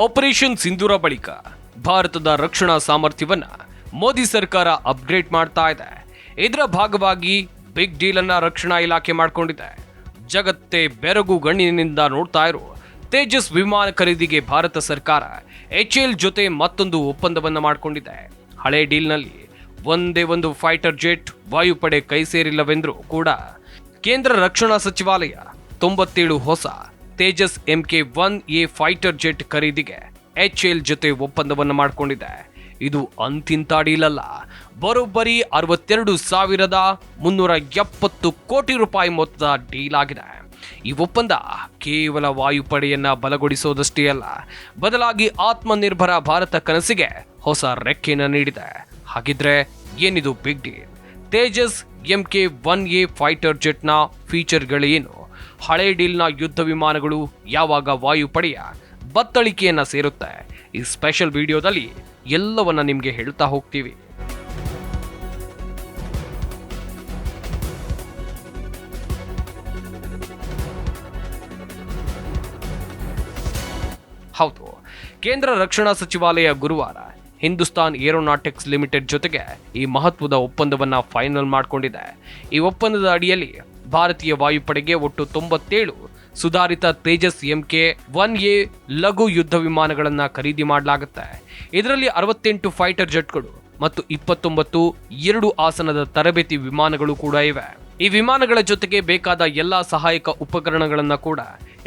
Operation ಸಿಂಧೂರ ಬಳಿಕ ಭಾರತದ ರಕ್ಷಣಾ ಸಾಮರ್ಥ್ಯವನ್ನ ಮೋದಿ ಸರ್ಕಾರ ಅಪ್ಗ್ರೇಡ್ ಮಾಡ್ತಾ ಇದೆ. ಇದರ ಭಾಗವಾಗಿ ಬಿಗ್ ಡೀಲ್ ಅನ್ನ ರಕ್ಷಣಾ ಇಲಾಖೆ ಮಾಡಿಕೊಂಡಿದೆ. ಜಗತ್ತೇ ಬೆರಗು ಗಣ್ಣಿನಿಂದ ನೋಡ್ತಾ ಇರೋ ತೇಜಸ್ ವಿಮಾನ ಖರೀದಿಗೆ ಭಾರತ ಸರ್ಕಾರ HAL ಜೊತೆ ಮತ್ತೊಂದು ಒಪ್ಪಂದವನ್ನು ಮಾಡಿಕೊಂಡಿದೆ. ಹಳೆ ಡೀಲ್ನಲ್ಲಿ ಒಂದೇ ಒಂದು ಫೈಟರ್ ಜೆಟ್ ವಾಯುಪಡೆ ಕೈ ಸೇರಿಲ್ಲವೆಂದರೂ ಕೂಡ ಕೇಂದ್ರ ರಕ್ಷಣಾ ಸಚಿವಾಲಯ 97 ಹೊಸ ತೇಜಸ್ MK-1A ಫೈಟರ್ ಜೆಟ್ ಖರೀದಿಗೆ HAL ಜೊತೆ ಒಪ್ಪಂದವನ್ನು ಮಾಡಿಕೊಂಡಿದೆ. ಇದು ಅಂತಿಂತ ಡೀಲ್ ಅಲ್ಲ, ಬರೋಬ್ಬರಿ 62,370 ಕೋಟಿ ರೂಪಾಯಿ ಮೊತ್ತದ ಡೀಲ್ ಆಗಿದೆ. ಈ ಒಪ್ಪಂದ ಕೇವಲ ವಾಯುಪಡೆಯನ್ನ ಬಲಗೊಳಿಸೋದಷ್ಟೇ ಅಲ್ಲ, ಬದಲಾಗಿ ಆತ್ಮನಿರ್ಭರ ಭಾರತ ಕನಸಿಗೆ ಹೊಸ ರೆಕ್ಕೆಯನ್ನು ನೀಡಿದೆ. ಹಾಗಿದ್ರೆ ಏನಿದು big deal? Tejas MK-1A fighter ಜೆಟ್ನ ಫೀಚರ್ಗಳೇನು? ಹಳೆ ಡೀಲ್ನ ಯುದ್ಧ ವಿಮಾನಗಳು ಯಾವಾಗ ವಾಯುಪಡೆಯ ಬತ್ತಳಿಕೆಯನ್ನ ಸೇರುತ್ತೆ? ಈ ಸ್ಪೆಷಲ್ ವಿಡಿಯೋದಲ್ಲಿ ಎಲ್ಲವನ್ನ ನಿಮಗೆ ಹೇಳ್ತಾ ಹೋಗ್ತೀವಿ. ಹೌದು, ಕೇಂದ್ರ ರಕ್ಷಣಾ ಸಚಿವಾಲಯ ಗುರುವಾರ ಹಿಂದೂಸ್ತಾನ್ ಏರೋನಾಟಿಕ್ಸ್ ಲಿಮಿಟೆಡ್ ಜೊತೆಗೆ ಈ ಮಹತ್ವದ ಒಪ್ಪಂದವನ್ನ ಫೈನಲ್ ಮಾಡಿಕೊಂಡಿದೆ. ಈ ಒಪ್ಪಂದದ ಅಡಿಯಲ್ಲಿ ಭಾರತೀಯ ವಾಯುಪಡೆಗೆ ಒಟ್ಟು 97 ಸುಧಾರಿತ ತೇಜಸ್ MK-1A ಲಘು ಯುದ್ಧ ವಿಮಾನಗಳನ್ನ ಖರೀದಿ ಮಾಡಲಾಗುತ್ತೆ. ಇದರಲ್ಲಿ 68 ಫೈಟರ್ ಜೆಟ್ಗಳು ಮತ್ತು 29 2 ಆಸನದ ತರಬೇತಿ ವಿಮಾನಗಳು ಕೂಡ ಇವೆ. ಈ ವಿಮಾನಗಳ ಜೊತೆಗೆ ಬೇಕಾದ ಎಲ್ಲಾ ಸಹಾಯಕ ಉಪಕರಣಗಳನ್ನ ಕೂಡ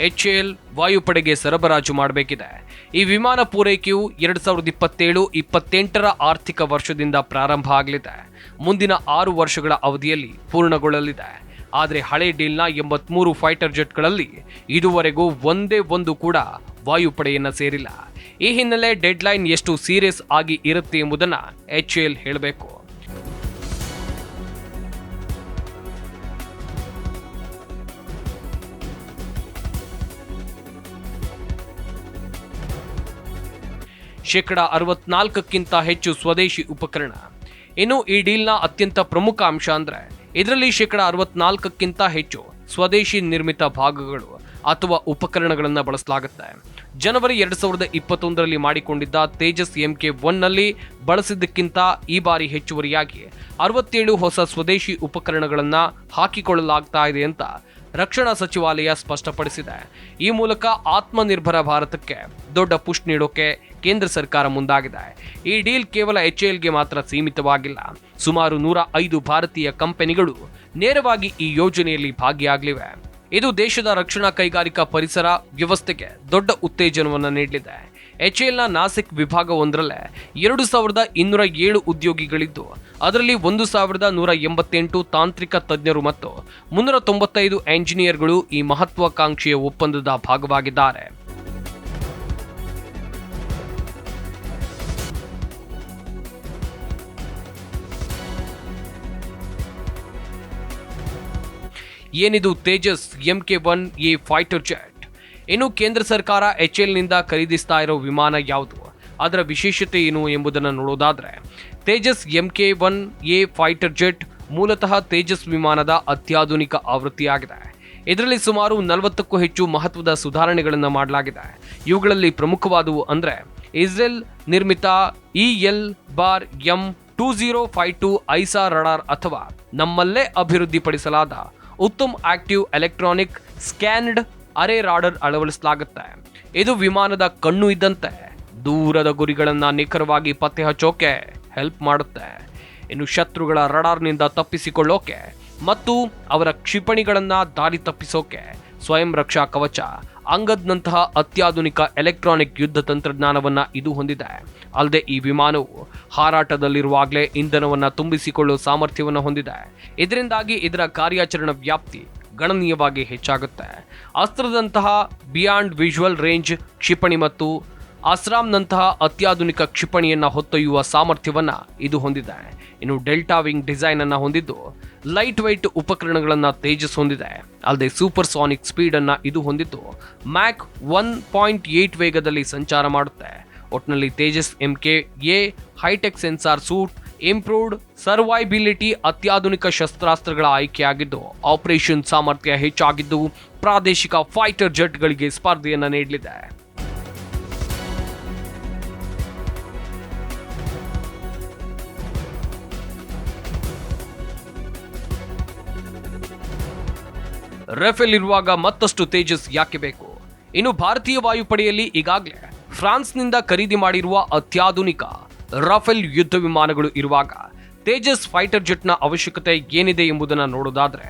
HAL ವಾಯುಪಡೆಗೆ ಸರಬರಾಜು ಮಾಡಬೇಕಿದೆ. ಈ ವಿಮಾನ ಪೂರೈಕೆಯು 2027-28ರ ಆರ್ಥಿಕ ವರ್ಷದಿಂದ ಪ್ರಾರಂಭ ಆಗಲಿದೆ. ಮುಂದಿನ 6 ವರ್ಷಗಳ ಅವಧಿಯಲ್ಲಿ ಪೂರ್ಣಗೊಳ್ಳಲಿದೆ. ಆದರೆ ಹಳೆ ಡೀಲ್ನ 83 ಫೈಟರ್ ಜೆಟ್ಗಳಲ್ಲಿ ಇದುವರೆಗೂ ಒಂದೇ ಒಂದು ಕೂಡ ವಾಯುಪಡೆಯನ್ನ ಸೇರಿಲ್ಲ. ಈ ಹಿನ್ನೆಲೆ ಡೆಡ್ಲೈನ್ ಎಷ್ಟು ಸೀರಿಯಸ್ ಆಗಿ ಇರುತ್ತೆ ಎಂಬುದನ್ನ HAL ಹೇಳಬೇಕು. ಶೇಕಡ 64ಕ್ಕಿಂತ ಹೆಚ್ಚು ಸ್ವದೇಶಿ ಉಪಕರಣ. ಇನ್ನು ಈ ಡೀಲ್ನ ಅತ್ಯಂತ ಪ್ರಮುಖ ಅಂಶ ಅಂದ್ರೆ ಇದರಲ್ಲಿ ಶೇಕಡ 64ಕ್ಕಿಂತ ಹೆಚ್ಚು ಸ್ವದೇಶಿ ನಿರ್ಮಿತ ಭಾಗಗಳು ಅಥವಾ ಉಪಕರಣಗಳನ್ನು ಬಳಸಲಾಗುತ್ತೆ. ಜನವರಿ 2021ರಲ್ಲಿ ಮಾಡಿಕೊಂಡಿದ್ದ ತೇಜಸ್ MK-1ನಲ್ಲಿ ಬಳಸಿದ್ದಕ್ಕಿಂತ ಈ ಬಾರಿ ಹೆಚ್ಚುವರಿಯಾಗಿ 67 ಹೊಸ ಸ್ವದೇಶಿ ಉಪಕರಣಗಳನ್ನು ಹಾಕಿಕೊಳ್ಳಲಾಗ್ತಾ ಇದೆ ಅಂತ ರಕ್ಷಣಾ ಸಚಿವಾಲಯ ಸ್ಪಷ್ಟಪಡಿಸಿದೆ. ಈ ಮೂಲಕ ಆತ್ಮನಿರ್ಭರ ಭಾರತಕ್ಕೆ ದೊಡ್ಡ ಪುಷ್ ನೀಡೋಕೆ ಕೇಂದ್ರ ಸರ್ಕಾರ ಮುಂದಾಗಿದೆ. ಈ ಡೀಲ್ ಕೇವಲ HALಗೆ ಮಾತ್ರ ಸೀಮಿತವಾಗಿಲ್ಲ. ಸುಮಾರು 105 ಭಾರತೀಯ ಕಂಪನಿಗಳು ನೇರವಾಗಿ ಈ ಯೋಜನೆಯಲ್ಲಿ ಭಾಗಿಯಾಗಲಿವೆ. ಇದು ದೇಶದ ರಕ್ಷಣಾ ಕೈಗಾರಿಕಾ ಪರಿಸರ ವ್ಯವಸ್ಥೆಗೆ ದೊಡ್ಡ ಉತ್ತೇಜನವನ್ನು ನೀಡಲಿದೆ. HALನ ನಾಸಿಕ್ ವಿಭಾಗ 1ರಲ್ಲೇ 2207 ಉದ್ಯೋಗಿಗಳಿದ್ದು, ಅದರಲ್ಲಿ 1188 ತಾಂತ್ರಿಕ ತಜ್ಞರು ಮತ್ತು 395 ಎಂಜಿನಿಯರ್ಗಳು ಈ ಮಹತ್ವಾಕಾಂಕ್ಷೆಯ ಒಪ್ಪಂದದ ಭಾಗವಾಗಿದ್ದಾರೆ. ಏನಿದು ತೇಜಸ್ MK-1A ಫೈಟರ್ ಜೆಟ್? ಇನ್ನು ಕೇಂದ್ರ ಸರ್ಕಾರ HALನಿಂದ ಖರೀದಿಸ್ತಾ ಇರೋ ವಿಮಾನ ಯಾವುದು, ಅದರ ವಿಶೇಷತೆ ಏನು ಎಂಬುದನ್ನು ನೋಡೋದಾದ್ರೆ, ತೇಜಸ್ MK-1A ಫೈಟರ್ ಜೆಟ್ ಮೂಲತಃ ತೇಜಸ್ ವಿಮಾನದ ಅತ್ಯಾಧುನಿಕ ಆವೃತ್ತಿಯಾಗಿದೆ. ಇದರಲ್ಲಿ ಸುಮಾರು 40ಕ್ಕೂ ಹೆಚ್ಚು ಮಹತ್ವದ ಸುಧಾರಣೆಗಳನ್ನು ಮಾಡಲಾಗಿದೆ. ಇವುಗಳಲ್ಲಿ ಪ್ರಮುಖವಾದವು ಅಂದ್ರೆ ಇಸ್ರೇಲ್ ನಿರ್ಮಿತ EL-M2052 ಐಸಾ ರಡಾರ್ ಅಥವಾ ನಮ್ಮಲ್ಲೇ ಅಭಿವೃದ್ಧಿಪಡಿಸಲಾದ ಉತ್ತಮ್ ಆಕ್ಟಿವ್ ಎಲೆಕ್ಟ್ರಾನಿಕ್ ಸ್ಕ್ಯಾನ್ಡ್ ಅರೆ ರಾಡರ್ ಅಳವಡಿಸಲಾಗುತ್ತೆ. ಇದು ವಿಮಾನದ ಕಣ್ಣು ಇದ್ದಂತೆ ದೂರದ ಗುರಿಗಳನ್ನ ನಿಖರವಾಗಿ ಪತ್ತೆ ಹಚ್ಚೋಕೆ ಹೆಲ್ಪ್ ಮಾಡುತ್ತೆ. ಇನ್ನು ಶತ್ರುಗಳ ರಡಾರ್ನಿಂದ ತಪ್ಪಿಸಿಕೊಳ್ಳೋಕೆ ಮತ್ತು ಅವರ ಕ್ಷಿಪಣಿಗಳನ್ನ ದಾರಿ ತಪ್ಪಿಸೋಕೆ ಸ್ವಯಂ ರಕ್ಷಾ ಕವಚ ಅಂಗದ್ನಂತಹ ಅತ್ಯಾಧುನಿಕ ಎಲೆಕ್ಟ್ರಾನಿಕ್ ಯುದ್ಧ ತಂತ್ರಜ್ಞಾನವನ್ನ ಇದು ಹೊಂದಿದೆ. ಅಲ್ಲದೆ ಈ ವಿಮಾನವು ಹಾರಾಟದಲ್ಲಿರುವಾಗಲೇ ಇಂಧನವನ್ನ ತುಂಬಿಸಿಕೊಳ್ಳುವ ಸಾಮರ್ಥ್ಯವನ್ನು ಹೊಂದಿದೆ. ಇದರಿಂದಾಗಿ ಇದರ ಕಾರ್ಯಾಚರಣಾ ವ್ಯಾಪ್ತಿ ಗಣನೀಯವಾಗಿ ಹೆಚ್ಚಾಗುತ್ತೆ. ಅಸ್ತ್ರದಂತಹ ಬಿಯಾಂಡ್ ವಿಜುವಲ್ ರೇಂಜ್ ಕ್ಷಿಪಣಿ ಮತ್ತು ಅಸ್ರಾಮ್ನಂತಹ ಅತ್ಯಾಧುನಿಕ ಕ್ಷಿಪಣಿಯನ್ನ ಹೊತ್ತೊಯ್ಯುವ ಸಾಮರ್ಥ್ಯವನ್ನ ಇದು ಹೊಂದಿದೆ. ಇನ್ನು ಡೆಲ್ಟಾ ವಿಂಗ್ ಡಿಸೈನ್ ಅನ್ನ ಹೊಂದಿದ್ದು ಲೈಟ್ ವೈಟ್ ಉಪಕರಣಗಳನ್ನ ತೇಜಸ್ ಹೊಂದಿದೆ. ಅಲ್ಲದೆ ಸೂಪರ್ ಸಾನಿಕ್ ಸ್ಪೀಡ್ ಅನ್ನ ಇದು ಹೊಂದಿದ್ದು ಮ್ಯಾಕ್ 1.8 ವೇಗದಲ್ಲಿ ಸಂಚಾರ ಮಾಡುತ್ತೆ. ಒಟ್ಟಿನಲ್ಲಿ Tejas MK-A hi-tech sensor suite, improved survivability, ಅತ್ಯಾಧುನಿಕ ಶಸ್ತ್ರಾಸ್ತ್ರಗಳ ಆಯ್ಕೆಯಾಗಿದ್ದು ಆಪರೇಷನ್ ಸಾಮರ್ಥ್ಯ ಹೆಚ್ಚಾಗಿದ್ದು ಪ್ರಾದೇಶಿಕ ಫೈಟರ್ ಜೆಟ್ಗಳಿಗೆ ಸ್ಪರ್ಧೆಯನ್ನು ನೀಡಲಿದೆ. ರಫೇಲ್ ಇರುವಾಗ ಮತ್ತಷ್ಟು ತೇಜಸ್ ಯಾಕೆ ಬೇಕು? ಇನ್ನು ಭಾರತೀಯ ವಾಯುಪಡೆಯಲ್ಲಿ ಈಗಾಗಲೇ ಫ್ರಾನ್ಸ್ನಿಂದ ಖರೀದಿ ಮಾಡಿರುವ ಅತ್ಯಾಧುನಿಕ ರಫೇಲ್ ಯುದ್ಧ ವಿಮಾನಗಳು ಇರುವಾಗ ತೇಜಸ್ ಫೈಟರ್ ಜೆಟ್ನ ಅವಶ್ಯಕತೆ ಏನಿದೆ ಎಂಬುದನ್ನು ನೋಡೋದಾದ್ರೆ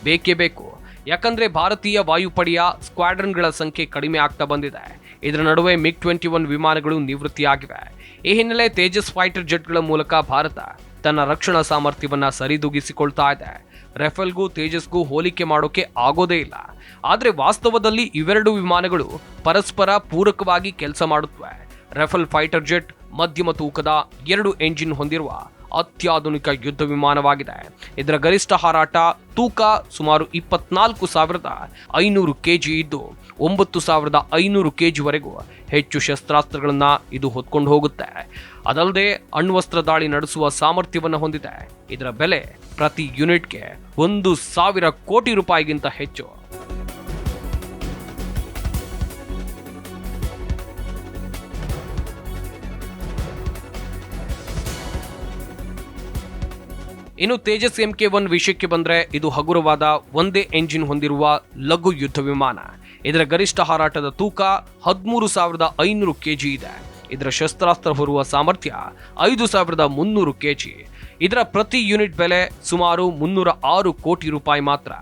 ಬೇಕೇ ಬೇಕು. ಯಾಕಂದ್ರೆ ಭಾರತೀಯ ವಾಯುಪಡೆಯ ಸ್ಕ್ವಾಡ್ರನ್ಗಳ ಸಂಖ್ಯೆ ಕಡಿಮೆ ಆಗ್ತಾ ಬಂದಿದೆ. ಇದರ ನಡುವೆ MiG-21 ವಿಮಾನಗಳು ನಿವೃತ್ತಿಯಾಗಿವೆ. ಈ ಹಿನ್ನೆಲೆ ತೇಜಸ್ ಫೈಟರ್ ಜೆಟ್ಗಳ ಮೂಲಕ ಭಾರತ ತನ್ನ ರಕ್ಷಣಾ ಸಾಮರ್ಥ್ಯವನ್ನ ಸರಿದೂಗಿಸಿಕೊಳ್ತಾ ಇದೆ. ರಫೇಲ್ಗೂ ತೇಜಸ್ಗೂ ಹೋಲಿಕೆ ಮಾಡೋಕೆ ಆಗೋದೇ ಇಲ್ಲ. ಆದರೆ ವಾಸ್ತವದಲ್ಲಿ ಇವೆರಡು ವಿಮಾನಗಳು ಪರಸ್ಪರ ಪೂರಕವಾಗಿ ಕೆಲಸ ಮಾಡುತ್ತವೆ. ರಫೇಲ್ ಫೈಟರ್ ಜೆಟ್ ಮಧ್ಯಮ ತೂಕದ 2 ಎಂಜಿನ್ ಹೊಂದಿರುವ ಅತ್ಯಾಧುನಿಕ ಯುದ್ಧ ವಿಮಾನವಾಗಿದೆ. ಇದರ ಗರಿಷ್ಠ ಹಾರಾಟ ತೂಕ ಸುಮಾರು 24,500 kg ಇದ್ದು 9,500 kg ವರೆಗೂ ಹೆಚ್ಚು ಶಸ್ತ್ರಾಸ್ತ್ರಗಳನ್ನ ಇದು ಹೊತ್ಕೊಂಡು ಹೋಗುತ್ತೆ. ಅದಲ್ಲದೆ ಅಣ್ವಸ್ತ್ರ ದಾಳಿ ನಡೆಸುವ ಸಾಮರ್ಥ್ಯವನ್ನು ಹೊಂದಿದೆ. ಇದರ ಬೆಲೆ ಪ್ರತಿ ಯೂನಿಟ್ಗೆ 1,000 ಕೋಟಿ ರೂಪಾಯಿಗಿಂತ ಹೆಚ್ಚು. ಇನ್ನು ತೇಜಸ್ MK-1 ವಿಷಯಕ್ಕೆ ಬಂದ್ರೆ ಇದು ಹಗುರವಾದ ಒಂದೇ ಎಂಜಿನ್ ಹೊಂದಿರುವ ಲಘು ಯುದ್ಧ ವಿಮಾನ. ಇದರ ಗರಿಷ್ಠ ಹಾರಾಟದ ತೂಕ 13,500 kg ಇದೆ. ಇದರ ಶಸ್ತ್ರಾಸ್ತ್ರ ಹೊರುವ ಸಾಮರ್ಥ್ಯ 5,300 kg. ಇದರ ಪ್ರತಿ ಯೂನಿಟ್ ಬೆಲೆ ಸುಮಾರು 306 ಕೋಟಿ ರೂಪಾಯಿ ಮಾತ್ರ.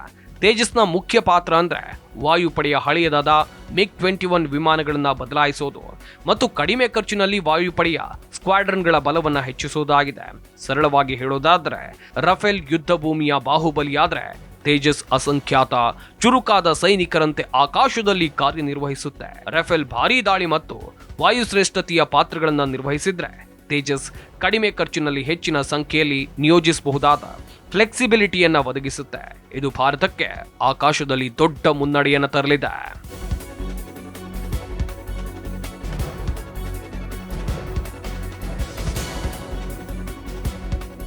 ತೇಜಸ್ನ ಮುಖ್ಯ ಪಾತ್ರ ಅಂದ್ರೆ ವಾಯುಪಡೆಯ ಹಳೆಯದಾದ MiG-21 ವಿಮಾನಗಳನ್ನ ಬದಲಾಯಿಸೋದು ಮತ್ತು ಕಡಿಮೆ ಖರ್ಚಿನಲ್ಲಿ ವಾಯುಪಡೆಯ ಸ್ಕ್ವಾಡ್ರನ್ಗಳ ಬಲವನ್ನ ಹೆಚ್ಚಿಸೋದಾಗಿದೆ. ಸರಳವಾಗಿ ಹೇಳೋದಾದ್ರೆ ರಫೇಲ್ ಯುದ್ಧ ಭೂಮಿಯ ಬಾಹುಬಲಿಯಾದ್ರೆ ತೇಜಸ್ ಅಸಂಖ್ಯಾತ ಚುರುಕಾದ ಸೈನಿಕರಂತೆ ಆಕಾಶದಲ್ಲಿ ಕಾರ್ಯನಿರ್ವಹಿಸುತ್ತೆ. ರಫೇಲ್ ಭಾರೀ ದಾಳಿ ಮತ್ತು ವಾಯುಶ್ರೇಷ್ಠತೆಯ ಪಾತ್ರಗಳನ್ನ ನಿರ್ವಹಿಸಿದ್ರೆ ತೇಜಸ್ ಕಡಿಮೆ ಖರ್ಚಿನಲ್ಲಿ ಹೆಚ್ಚಿನ ಸಂಖ್ಯೆಯಲ್ಲಿ ನಿಯೋಜಿಸಬಹುದಾದ ಫ್ಲೆಕ್ಸಿಬಿಲಿಟಿಯನ್ನ ಒದಗಿಸುತ್ತೆ. ಇದು ಭಾರತಕ್ಕೆ ಆಕಾಶದಲ್ಲಿ ದೊಡ್ಡ ಮುನ್ನಡೆಯನ್ನು ತರಲಿದೆ.